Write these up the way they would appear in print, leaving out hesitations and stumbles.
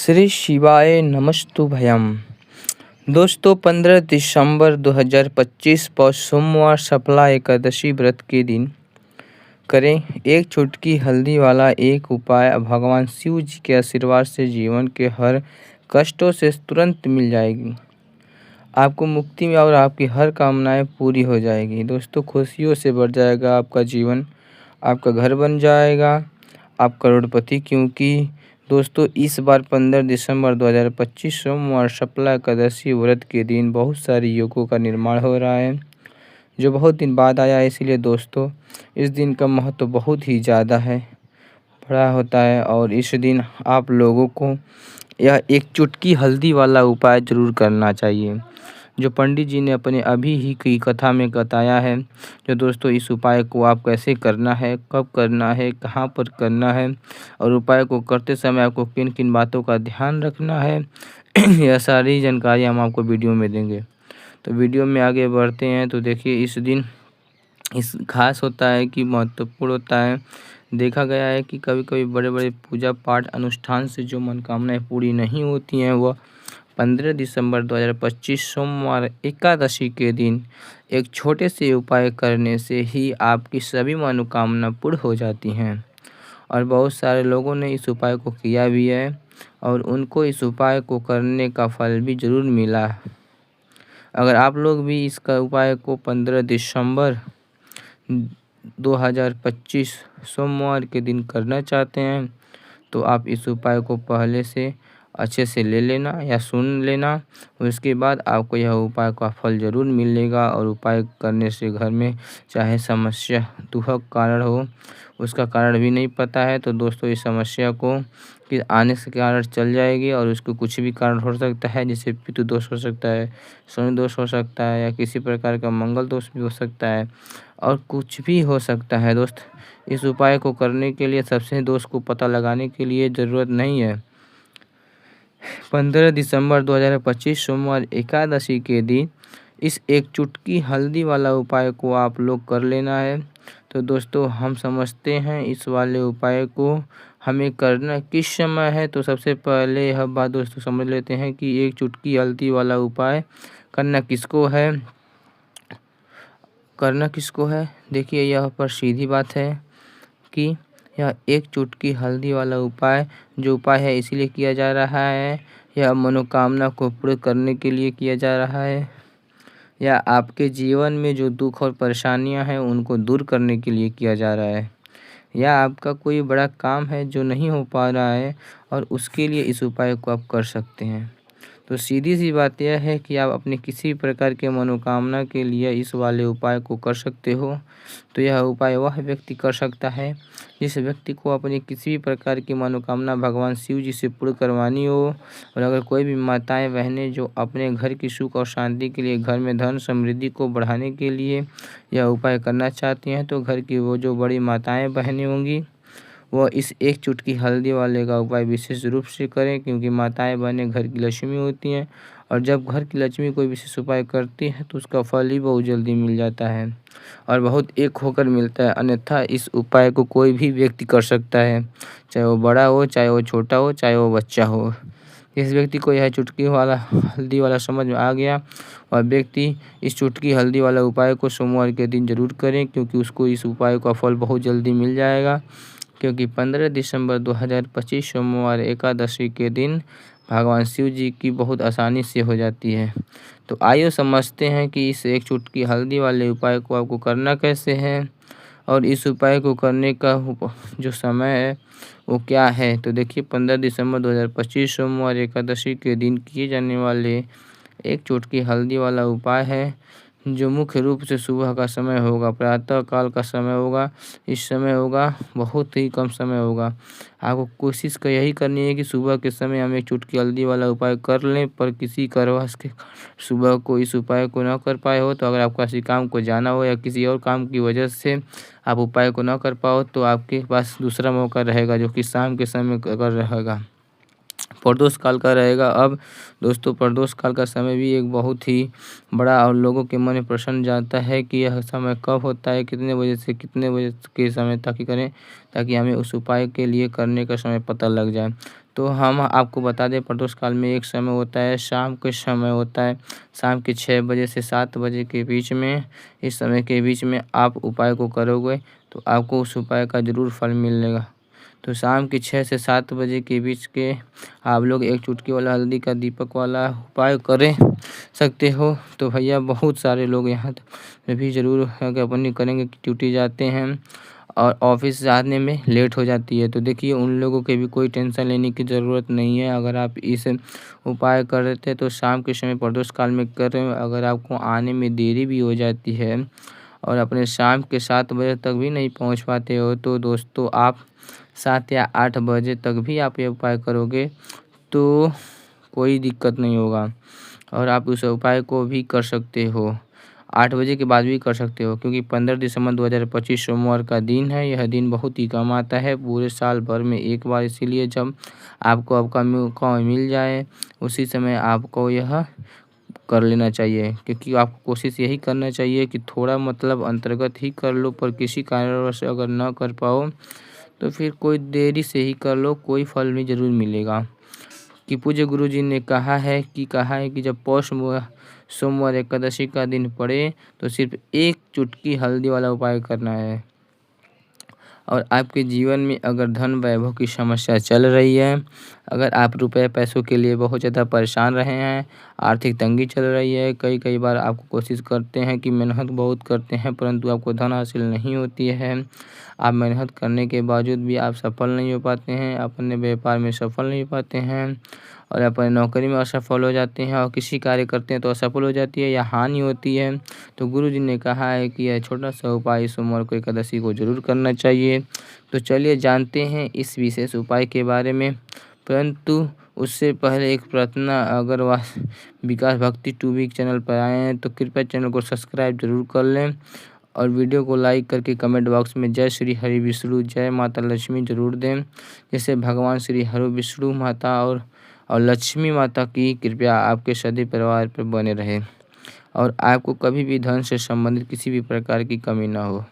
श्री शिवाय नमस्तुभ्यम। दोस्तों 15 दिसंबर 2025 पौष सोमवार सफला एकादशी व्रत के दिन करें एक चुटकी हल्दी वाला एक उपाय। भगवान शिव जी के आशीर्वाद से जीवन के हर कष्टों से तुरंत मिल जाएगी, आपको मुक्ति और आपकी हर कामनाएं पूरी हो जाएगी। दोस्तों खुशियों से बढ़ जाएगा आपका जीवन, आपका घर बन जाएगा, आप करोड़पति। क्योंकि दोस्तों इस बार 15 दिसंबर 2025 सोमवार सफला एकादशी व्रत के दिन बहुत सारी योगों का निर्माण हो रहा है, जो बहुत दिन बाद आया है। इसलिए दोस्तों इस दिन का महत्व बहुत ही ज़्यादा है, बड़ा होता है। और इस दिन आप लोगों को यह एक चुटकी हल्दी वाला उपाय ज़रूर करना चाहिए, जो पंडित जी ने अपने अभी ही की कथा में बताया है। जो दोस्तों इस उपाय को आप कैसे करना है, कब करना है, कहाँ पर करना है और उपाय को करते समय आपको किन किन बातों का ध्यान रखना है यह सारी जानकारी हम आपको वीडियो में देंगे। तो वीडियो में आगे बढ़ते हैं। तो देखिए इस दिन इस खास होता है कि महत्वपूर्ण होता है। देखा गया है कि कभी कभी बड़े बड़े पूजा पाठ अनुष्ठान से जो मनोकामनाएं पूरी नहीं होती हैं, वह 15 दिसंबर 2025 सोमवार एकादशी के दिन एक छोटे से उपाय करने से ही आपकी सभी मनोकामना पूर्ण हो जाती हैं। और बहुत सारे लोगों ने इस उपाय को किया भी है और उनको इस उपाय को करने का फल भी ज़रूर मिला। अगर आप लोग भी इसका उपाय को 15 दिसंबर 2025 सोमवार के दिन करना चाहते हैं, तो आप इस उपाय को पहले से अच्छे से ले लेना या सुन लेना। उसके बाद आपको यह उपाय का फल ज़रूर मिलेगा। और उपाय करने से घर में चाहे समस्या दुखद कारण हो, उसका कारण भी नहीं पता है, तो दोस्तों इस समस्या को कि आने से कारण चल जाएगी। और उसको कुछ भी कारण हो सकता है, जैसे पितृ दोष हो सकता है, शनि दोष हो सकता है, या किसी प्रकार का मंगल दोष भी हो सकता है, और कुछ भी हो सकता है। दोस्त इस उपाय को करने के लिए सबसे दोष को पता लगाने के लिए ज़रूरत नहीं है। 15 दिसंबर 2025 सोमवार एकादशी के दिन इस एक चुटकी हल्दी वाला उपाय को आप लोग कर लेना है। तो दोस्तों हम समझते हैं इस वाले उपाय को हमें करना किस समय है। तो सबसे पहले यह बात दोस्तों समझ लेते हैं कि एक चुटकी हल्दी वाला उपाय करना किसको है, देखिए यहाँ पर सीधी बात है कि यह एक चुटकी हल्दी वाला उपाय जो उपाय है इसीलिए किया जा रहा है, यह मनोकामना को पूर्ण करने के लिए किया जा रहा है, या आपके जीवन में जो दुख और परेशानियां हैं उनको दूर करने के लिए किया जा रहा है, या आपका कोई बड़ा काम है जो नहीं हो पा रहा है और उसके लिए इस उपाय को आप कर सकते हैं। तो सीधी सी बात यह है कि आप अपने किसी प्रकार के मनोकामना के लिए इस वाले उपाय को कर सकते हो। तो यह उपाय वह व्यक्ति कर सकता है जिस व्यक्ति को अपनी किसी भी प्रकार की मनोकामना भगवान शिव जी से पूर्ण करवानी हो। और अगर कोई भी माताएं बहनें जो अपने घर की सुख और शांति के लिए, घर में धन समृद्धि को बढ़ाने के लिए यह उपाय करना चाहती हैं, तो घर की वो जो बड़ी माताएं बहनें होंगी वह इस एक चुटकी हल्दी वाले का उपाय विशेष रूप से करें। क्योंकि माताएं बहनें घर की लक्ष्मी होती हैं, और जब घर की लक्ष्मी कोई विशेष उपाय करती है तो उसका फल ही बहुत जल्दी मिल जाता है और बहुत एक होकर मिलता है। अन्यथा इस उपाय को कोई भी व्यक्ति कर सकता है, चाहे वो बड़ा हो, चाहे वो छोटा हो, चाहे वो बच्चा हो। इस व्यक्ति को यह चुटकी वाला हल्दी वाला समझ में आ गया, और व्यक्ति इस चुटकी हल्दी वाला उपाय को सोमवार के दिन ज़रूर करें, क्योंकि उसको इस उपाय का फल बहुत जल्दी मिल जाएगा। क्योंकि 15 दिसंबर 2025 सोमवार एकादशी के दिन भगवान शिव जी की बहुत आसानी से हो जाती है। तो आइए समझते हैं कि इस एक चुटकी हल्दी वाले उपाय को आपको करना कैसे है और इस उपाय को करने का जो समय है वो क्या है। तो देखिए 15 दिसंबर 2025 सोमवार एकादशी के दिन किए जाने वाले एक चुटकी हल्दी वाला उपाय है, जो मुख्य रूप से सुबह का समय होगा, प्रातः काल का समय होगा। इस समय होगा बहुत ही कम समय होगा। आपको कोशिश यही करनी है कि सुबह के समय हम एक चुटकी हल्दी वाला उपाय कर लें, पर किसी कारणवश के सुबह को इस उपाय को न कर पाए हो, तो अगर आपको किसी काम को जाना हो या किसी और काम की वजह से आप उपाय को न कर पाओ, तो आपके पास दूसरा मौका रहेगा, जो कि शाम के समय अगर रहेगा, प्रदोष काल का रहेगा। अब दोस्तों प्रदोष काल का समय भी एक बहुत ही बड़ा और लोगों के मन में प्रश्न जाता है कि यह समय कब होता है, कितने बजे से कितने बजे के समय तक करें, ताकि हमें उस उपाय के लिए करने का समय पता लग जाए। तो हम आपको बता दें, प्रदोष काल में एक समय होता है, शाम के समय होता है, शाम के 6 बजे से 7 बजे के बीच में। इस समय के बीच में आप उपाय को करोगे तो आपको उस उपाय का ज़रूर फल मिलेगा। तो शाम के 6 से 7 बजे के बीच के आप लोग एक चुटकी वाला हल्दी का दीपक वाला उपाय करें सकते हो। तो भैया बहुत सारे लोग यहाँ पे भी ज़रूर अपनी करेंगे कि ड्यूटी जाते हैं और ऑफिस जाने में लेट हो जाती है। तो देखिए उन लोगों के भी कोई टेंशन लेने की ज़रूरत नहीं है। अगर आप इस उपाय कर रहे थे तो शाम के समय प्रदोष काल में कर रहे हो, अगर आपको आने में देरी भी हो जाती है और अपने शाम के 7 बजे तक भी नहीं पहुंच पाते हो, तो दोस्तों आप 7 या 8 बजे तक भी आप ये उपाय करोगे तो कोई दिक्कत नहीं होगा और आप उस उपाय को भी कर सकते हो। 8 बजे के बाद भी कर सकते हो, क्योंकि 15 दिसंबर 2025 सोमवार का दिन है। यह दिन बहुत ही कम आता है पूरे साल भर में एक बार, इसीलिए जब आपको आपका मौका मिल जाए उसी समय आपको यह कर लेना चाहिए। क्योंकि आपको कोशिश यही करना चाहिए कि थोड़ा मतलब अंतर्गत ही कर लो, पर किसी कारणवश अगर ना कर पाओ तो फिर कोई देरी से ही कर लो, कोई फल भी ज़रूर मिलेगा। कि पूज्य गुरु जी ने कहा है कि जब पौष सोमवार एकादशी का दिन पड़े तो सिर्फ एक चुटकी हल्दी वाला उपाय करना है। और आपके जीवन में अगर धन वैभव की समस्या चल रही है, अगर आप रुपए पैसों के लिए बहुत ज़्यादा परेशान रहे हैं, आर्थिक तंगी चल रही है, कई बार आपको कोशिश करते हैं कि मेहनत बहुत करते हैं परंतु आपको धन हासिल नहीं होती है, आप मेहनत करने के बावजूद भी आप सफल नहीं हो पाते हैं, अपने व्यापार में सफल नहीं हो पाते हैं और अपने नौकरी में असफल हो जाते हैं और किसी कार्य करते हैं तो असफल हो जाती है या हानि होती है। तो गुरु जी ने कहा है कि यह छोटा सा उपाय इस सोमवार को एकादशी को ज़रूर करना चाहिए। तो चलिए जानते हैं इस विशेष उपाय के बारे में, परंतु उससे पहले एक प्रार्थना, अगर विकास भक्ति टूबी चैनल पर आए हैं तो कृपया चैनल को सब्सक्राइब जरूर कर लें और वीडियो को लाइक करके कमेंट बॉक्स में जय श्री हरि विष्णु जय माता लक्ष्मी जरूर दें, जिससे भगवान श्री हरि विष्णु माता और लक्ष्मी माता की कृपया आपके सभी परिवार पर बने रहे और आपको कभी भी धन से संबंधित किसी भी प्रकार की कमी ना हो।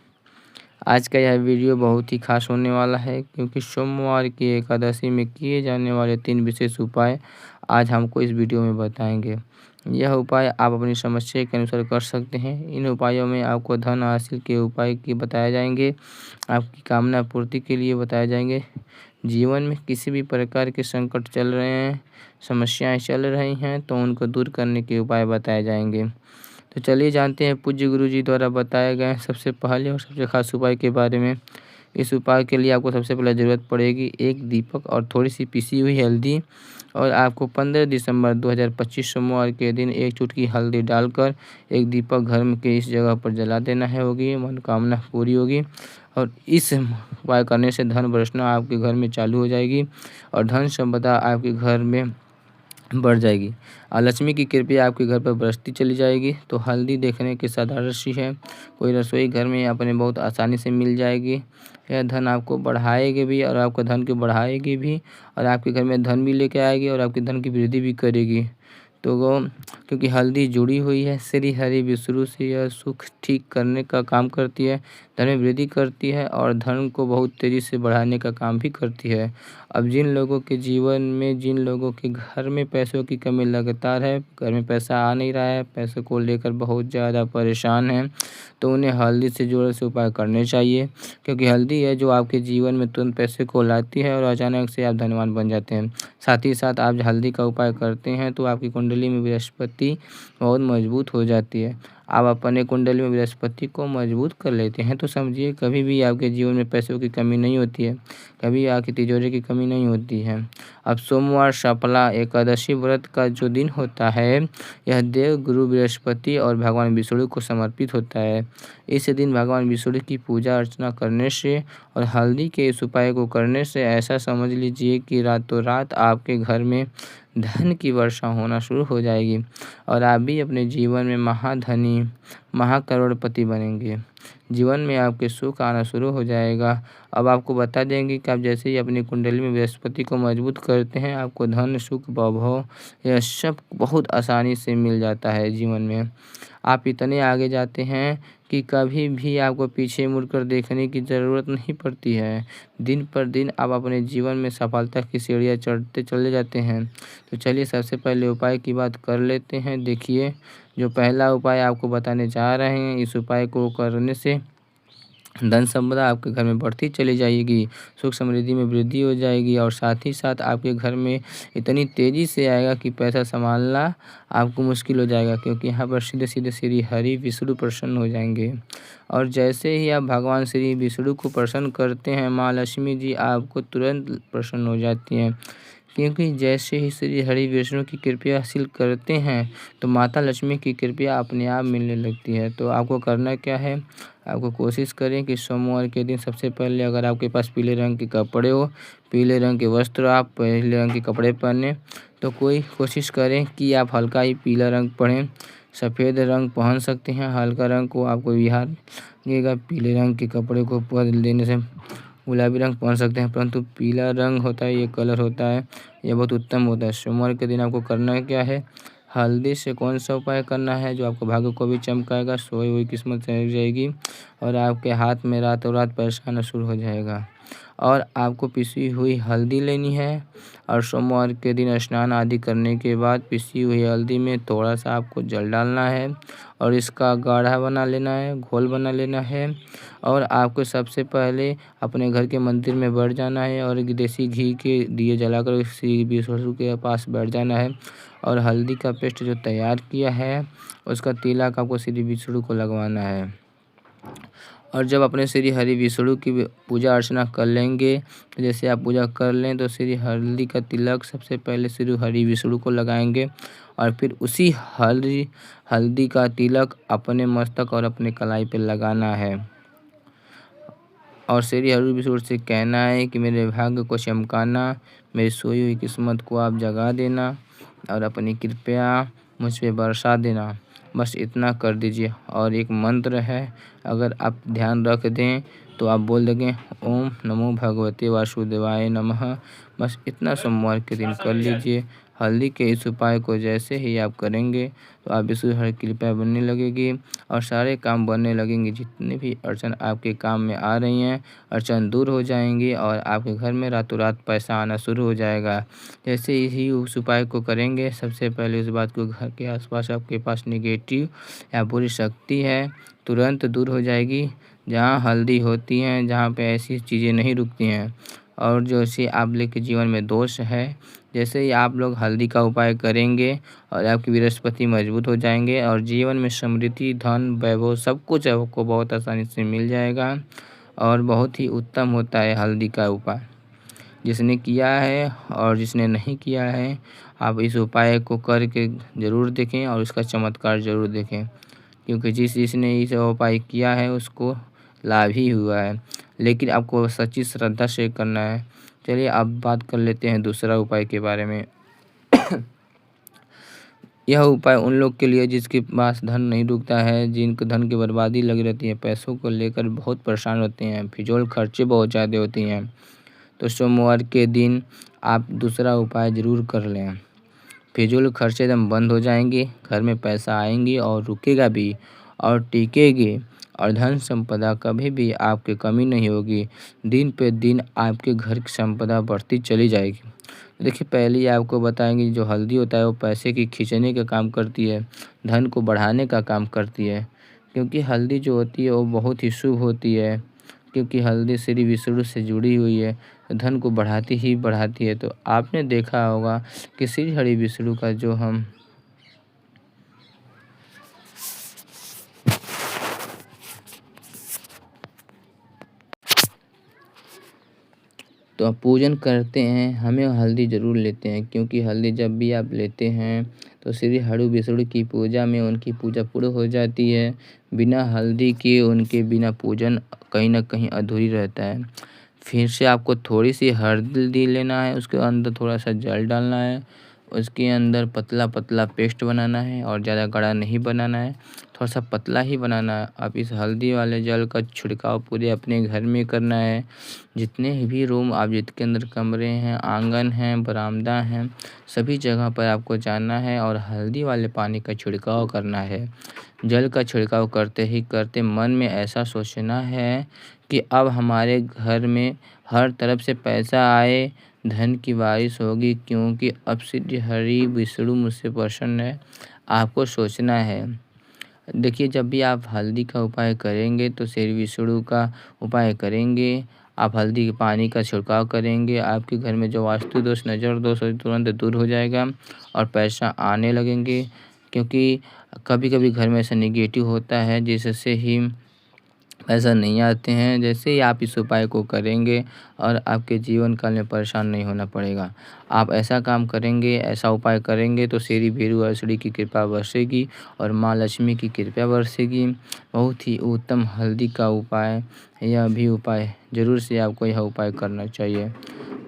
आज का यह वीडियो बहुत ही खास होने वाला है, क्योंकि सोमवार की एकादशी में किए जाने वाले 3 विशेष उपाय आज हमको इस वीडियो में बताएंगे। यह उपाय आप अपनी समस्या के अनुसार कर सकते हैं। इन उपायों में आपको धन हासिल के उपाय की बताए जाएंगे, आपकी कामना पूर्ति के लिए बताए जाएंगे, जीवन में किसी भी प्रकार के संकट चल रहे हैं, समस्याएं चल रही हैं तो उनको दूर करने के उपाय बताए जाएंगे। तो चलिए जानते हैं पूज्य गुरु जी द्वारा बताए गए सबसे पहले और सबसे खास उपाय के बारे में। इस उपाय के लिए आपको सबसे पहले ज़रूरत पड़ेगी एक दीपक और थोड़ी सी पिसी हुई हल्दी, और आपको 15 दिसंबर 2025 सोमवार के दिन एक चुटकी हल्दी डालकर एक दीपक घर में के इस जगह पर जला देना है, होगी मनोकामना पूरी होगी। और इस उपाय करने से धन बरसना आपके घर में चालू हो जाएगी और धन संपदा आपके घर में बढ़ जाएगी और लक्ष्मी की कृपया आपके घर पर बरसती चली जाएगी। तो हल्दी देखने के साधारण सी है, कोई रसोई घर में अपने बहुत आसानी से मिल जाएगी। यह धन आपको बढ़ाएगी भी और आपका धन को बढ़ाएगी भी और आपके घर में धन भी लेके आएगी और आपके धन की वृद्धि भी करेगी। तो वो क्योंकि हल्दी जुड़ी हुई है श्री हरि विष्णु से, यह सुख ठीक करने का काम करती है, धन में वृद्धि करती है और धन को बहुत तेज़ी से बढ़ाने का काम भी करती है। अब जिन लोगों के जीवन में, जिन लोगों के घर में पैसों की कमी लगातार है, घर में पैसा आ नहीं रहा है, पैसों को लेकर बहुत ज़्यादा परेशान हैं, तो उन्हें हल्दी से जुड़े से उपाय करने चाहिए, क्योंकि हल्दी है जो आपके जीवन में तुरंत पैसे को लाती है और अचानक से आप धनवान बन जाते हैं। साथ ही साथ आप हल्दी का उपाय करते हैं तो आपकी कुंडली में बृहस्पति बहुत मजबूत हो जाती है। आप अपने कुंडली में बृहस्पति को मजबूत कर लेते हैं तो समझिए कभी भी आपके जीवन में पैसों की कमी नहीं होती है, कभी आपकी तिजोरी की कमी नहीं होती है। अब सोमवार सफला एकादशी व्रत का जो दिन होता है, यह देव गुरु बृहस्पति और भगवान विष्णु को समर्पित होता है। इस दिन भगवान विष्णु की पूजा अर्चना करने से और हल्दी के इस उपाय को करने से ऐसा समझ लीजिए कि रातों रात आपके घर में धन की वर्षा होना शुरू हो जाएगी और आप भी अपने जीवन में महाधनी महाकरोड़पति बनेंगे। जीवन में आपके सुख आना शुरू हो जाएगा। अब आपको बता देंगे कि आप जैसे ही अपनी कुंडली में बृहस्पति को मजबूत करते हैं, आपको धन सुख वैभव यह सब बहुत आसानी से मिल जाता है जीवन में। आप इतने आगे जाते हैं कि कभी भी आपको पीछे मुड़कर देखने की ज़रूरत नहीं पड़ती है। दिन पर दिन आप अपने जीवन में सफलता की सीढ़ियाँ चढ़ते चले जाते हैं। तो चलिए सबसे पहले उपाय की बात कर लेते हैं। देखिए, जो पहला उपाय आपको बताने जा रहे हैं, इस उपाय को करने से धन संपदा आपके घर में बढ़ती चली जाएगी, सुख समृद्धि में वृद्धि हो जाएगी और साथ ही साथ आपके घर में इतनी तेज़ी से आएगा कि पैसा संभालना आपको मुश्किल हो जाएगा, क्योंकि यहाँ पर सीधे सीधे श्री हरि विष्णु प्रसन्न हो जाएंगे। और जैसे ही आप भगवान श्री विष्णु को प्रसन्न करते हैं, माँ लक्ष्मी जी आपको तुरंत प्रसन्न हो जाती हैं, क्योंकि जैसे ही श्री हरि विष्णु की कृपा हासिल करते हैं तो माता लक्ष्मी की कृपा अपने आप मिलने लगती है। तो आपको करना क्या है, आपको कोशिश करें कि सोमवार के दिन सबसे पहले अगर आपके पास पीले रंग के कपड़े हो, पीले रंग के वस्त्र, आप पीले रंग के कपड़े पहने, तो कोशिश करें कि आप हल्का ही पीला रंग पहनें। सफ़ेद रंग पहन सकते हैं, हल्का रंग को आपको बिहार लगेगा। पीले रंग के कपड़े को बदल देने से गुलाबी रंग पहन सकते हैं, परंतु पीला रंग होता है, ये कलर होता है, ये बहुत उत्तम होता है। सोमवार के दिन आपको करना क्या है, हल्दी से कौन सा उपाय करना है जो आपको भाग्य को भी चमकाएगा, सोई हुई किस्मत चली जाएगी और आपके हाथ में रातों रात पैसा आना शुरू हो जाएगा। और आपको पिसी हुई हल्दी लेनी है और सोमवार के दिन स्नान आदि करने के बाद पिसी हुई हल्दी में थोड़ा सा आपको जल डालना है और इसका गाढ़ा बना लेना है, घोल बना लेना है। और आपको सबसे पहले अपने घर के मंदिर में बैठ जाना है और देसी घी के दिए जलाकर श्री विष्णु के पास बैठ जाना है और हल्दी का पेस्ट जो तैयार किया है उसका तिलक आपको श्री विष्णु को लगवाना है। और जब अपने श्री हरि विष्णु की पूजा अर्चना कर लेंगे, तो जैसे आप पूजा कर लें तो श्री हल्दी का तिलक सबसे पहले श्री हरि विष्णु को लगाएंगे और फिर उसी हल्दी का तिलक अपने मस्तक और अपने कलाई पर लगाना है और श्री हरि विष्णु से कहना है कि मेरे भाग्य को चमकाना, मेरी सोई हुई किस्मत को आप जगा देना और अपनी कृपया मुझ पे बरसा देना। बस इतना कर दीजिए। और एक मंत्र है, अगर आप ध्यान रख दें तो आप बोल देंगे ओम नमो भगवते वासुदेवाय नमः। बस इतना सोमवार के दिन कर लीजिए। हल्दी के इस उपाय को जैसे ही आप करेंगे तो आप विष्णु हर कृपा बनने लगेगी और सारे काम बनने लगेंगे। जितने भी अड़चन आपके काम में आ रही हैं, अड़चन दूर हो जाएंगी और आपके घर में रातों रात पैसा आना शुरू हो जाएगा। जैसे ही उस उपाय को करेंगे, सबसे पहले उस बात को घर के आसपास आपके पास नेगेटिव या बुरी शक्ति है तुरंत दूर हो जाएगी। जहाँ हल्दी होती हैं, जहाँ पे ऐसी चीज़ें नहीं रुकती हैं। और जैसे आप लोग के जीवन में दोष है, जैसे ही आप लोग हल्दी का उपाय करेंगे और आपकी बृहस्पति मजबूत हो जाएंगे और जीवन में समृद्धि, धन, वैभव सब कुछ आपको बहुत आसानी से मिल जाएगा। और बहुत ही उत्तम होता है हल्दी का उपाय। जिसने किया है और जिसने नहीं किया है, आप इस उपाय को करके ज़रूर देखें और इसका चमत्कार ज़रूर देखें, क्योंकि जिसने इस उपाय किया है उसको लाभ ही हुआ है। लेकिन आपको सच्ची श्रद्धा से करना है। चलिए अब बात कर लेते हैं दूसरा उपाय के बारे में। यह उपाय उन लोग के लिए जिसके पास धन नहीं रुकता है, जिनको धन की बर्बादी लगी रहती है, पैसों को लेकर बहुत परेशान होते हैं, फिजूल खर्चे बहुत ज़्यादा होती हैं। तो सोमवार के दिन आप दूसरा उपाय ज़रूर कर लें। फिजूल खर्चे एकदम बंद हो जाएंगे, घर में पैसा आएंगी और रुकेगा भी और टिकेगी और धन संपदा कभी भी आपके कमी नहीं होगी। दिन पे दिन आपके घर की संपदा बढ़ती चली जाएगी। देखिए, पहले ही आपको बताएंगे जो हल्दी होता है वो पैसे की खींचने का काम करती है, धन को बढ़ाने का काम करती है, क्योंकि हल्दी जो होती है वो बहुत ही शुभ होती है, क्योंकि हल्दी श्री विष्णु से जुड़ी हुई है, धन को बढ़ाती ही बढ़ाती है। तो आपने देखा होगा कि श्री हरि विष्णु का जो हम तो आप पूजन करते हैं, हमें हल्दी ज़रूर लेते हैं, क्योंकि हल्दी जब भी आप लेते हैं तो श्री हरि विष्णु की पूजा में उनकी पूजा पूरी हो जाती है। बिना हल्दी के उनके बिना पूजन कहीं ना कहीं अधूरी रहता है। फिर से आपको थोड़ी सी हल्दी लेना है, उसके अंदर थोड़ा सा जल डालना है, उसके अंदर पतला पतला पेस्ट बनाना है और ज़्यादा गाढ़ा नहीं बनाना है। थोड़ा सा पतला ही बनाना है। आप इस हल्दी वाले जल का छिड़काव पूरे अपने घर में करना है। जितने भी रूम आप जिसके अंदर कमरे हैं, आंगन हैं, बरामदा हैं, सभी जगह पर आपको जाना है और हल्दी वाले पानी का छिड़काव करना है। जल का छिड़काव करते ही करते मन में ऐसा सोचना है कि अब हमारे घर में हर तरफ से पैसा आए, धन की बारिश होगी, क्योंकि अब श्री हरि विष्णु मुझसे प्रसन्न है। आपको सोचना है। देखिए, जब भी आप हल्दी का उपाय करेंगे तो श्री विष्णु का उपाय करेंगे, आप हल्दी के पानी का छिड़काव करेंगे, आपके घर में जो वास्तु दोष, नज़र दोष हो तुरंत दूर हो जाएगा और पैसा आने लगेंगे। क्योंकि कभी कभी घर में ऐसा नेगेटिव होता है जिससे ही ऐसा नहीं आते हैं। जैसे ही आप इस उपाय को करेंगे और आपके जीवन काल में परेशान नहीं होना पड़ेगा। आप ऐसा काम करेंगे, ऐसा उपाय करेंगे तो श्री भीरू असुरी की कृपा बरसेगी और माँ लक्ष्मी की कृपा बरसेगी। बहुत ही उत्तम हल्दी का उपाय, यह भी उपाय ज़रूर से आपको यह उपाय करना चाहिए।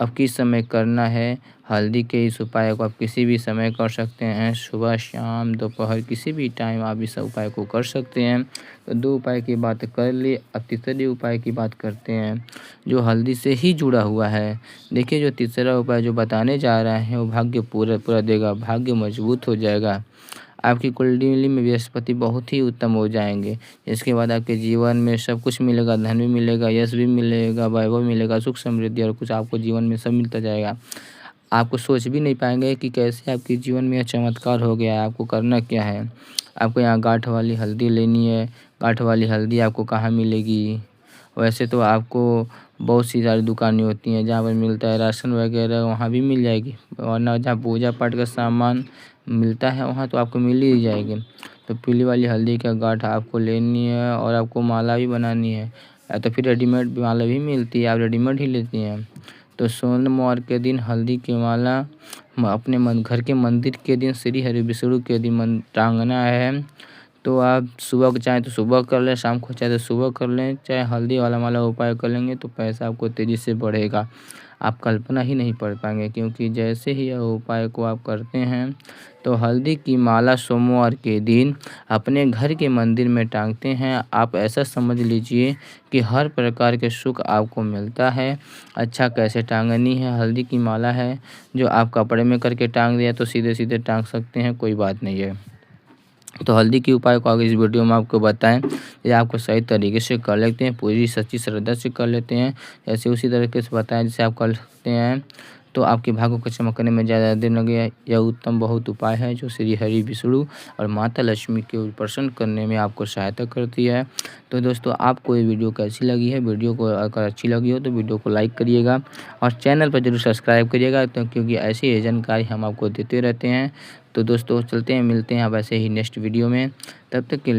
अब किस समय करना है हल्दी के इस उपाय को? आप किसी भी समय कर सकते हैं, सुबह, शाम, दोपहर, किसी भी टाइम आप इस उपाय को कर सकते हैं। तो 2 उपाय की बात कर ली, अब तीसरे उपाय की बात करते हैं जो हल्दी से ही जुड़ा हुआ है। देखिए, जो तीसरा उपाय जो बताने जा रहे हैं वो भाग्य पूरा देगा, भाग्य मजबूत हो जाएगा। आपकी कुंडली में बृहस्पति बहुत ही उत्तम हो जाएंगे। इसके बाद आपके जीवन में सब कुछ मिलेगा, धन भी मिलेगा, यश भी मिलेगा, वैभव मिलेगा, सुख समृद्धि और कुछ आपको जीवन में सब मिलता जाएगा। आपको सोच भी नहीं पाएंगे कि कैसे आपके जीवन में यह चमत्कार हो गया है। आपको करना क्या है? आपको यहाँ गांठ वाली हल्दी लेनी है। गांठ वाली हल्दी आपको कहाँ मिलेगी? वैसे तो आपको बहुत सी सारी दुकानें होती हैं जहाँ पर मिलता है, राशन वगैरह वहाँ भी मिल जाएगी, वरना जहाँ पूजा पाठ का सामान मिलता है वहाँ तो आपको मिल ही जाएगी। तो पीली वाली हल्दी का गांठ आपको लेनी है और आपको माला भी बनानी है, या तो फिर रेडीमेड माला भी मिलती है, आप रेडीमेड ही लेती हैं। तो सोमवार के दिन हल्दी की माला अपने घर के मंदिर के दिन श्री हरि विष्णु के दिन टांगना है। तो आप सुबह को चाहें तो सुबह कर लें, शाम को चाहे तो सुबह कर लें, चाहे हल्दी वाला माला उपाय कर लेंगे तो पैसा आपको तेज़ी से बढ़ेगा। आप कल्पना ही नहीं कर पाएंगे, क्योंकि जैसे ही यह उपाय को आप करते हैं तो हल्दी की माला सोमवार के दिन अपने घर के मंदिर में टांगते हैं। आप ऐसा समझ लीजिए कि हर प्रकार के सुख आपको मिलता है। अच्छा, कैसे टांगनी है? हल्दी की माला है जो आप कपड़े में करके टांग दिया तो सीधे सीधे टांग सकते हैं, कोई बात नहीं है। तो हल्दी के उपाय को आगे इस वीडियो में आपको बताएं, ये आपको सही तरीके से कर लेते हैं, पूरी सच्ची श्रद्धा से कर लेते हैं, ऐसे उसी तरीके से बताएं जैसे आप कर सकते हैं। तो आपके भाग्यों को चमकने में ज़्यादा देर न लगे। यह उत्तम बहुत उपाय है जो श्री हरि विष्णु और माता लक्ष्मी के प्रसन्न करने में आपको सहायता करती है। तो दोस्तों, आपको ये वीडियो कैसी लगी है? वीडियो को अगर अच्छी लगी हो तो वीडियो को लाइक करिएगा और चैनल पर जरूर सब्सक्राइब करिएगा, तो क्योंकि ऐसी जानकारी हम आपको देते रहते हैं। तो दोस्तों, चलते हैं, मिलते हैं अब ऐसे ही नेक्स्ट वीडियो में। तब तक के लिए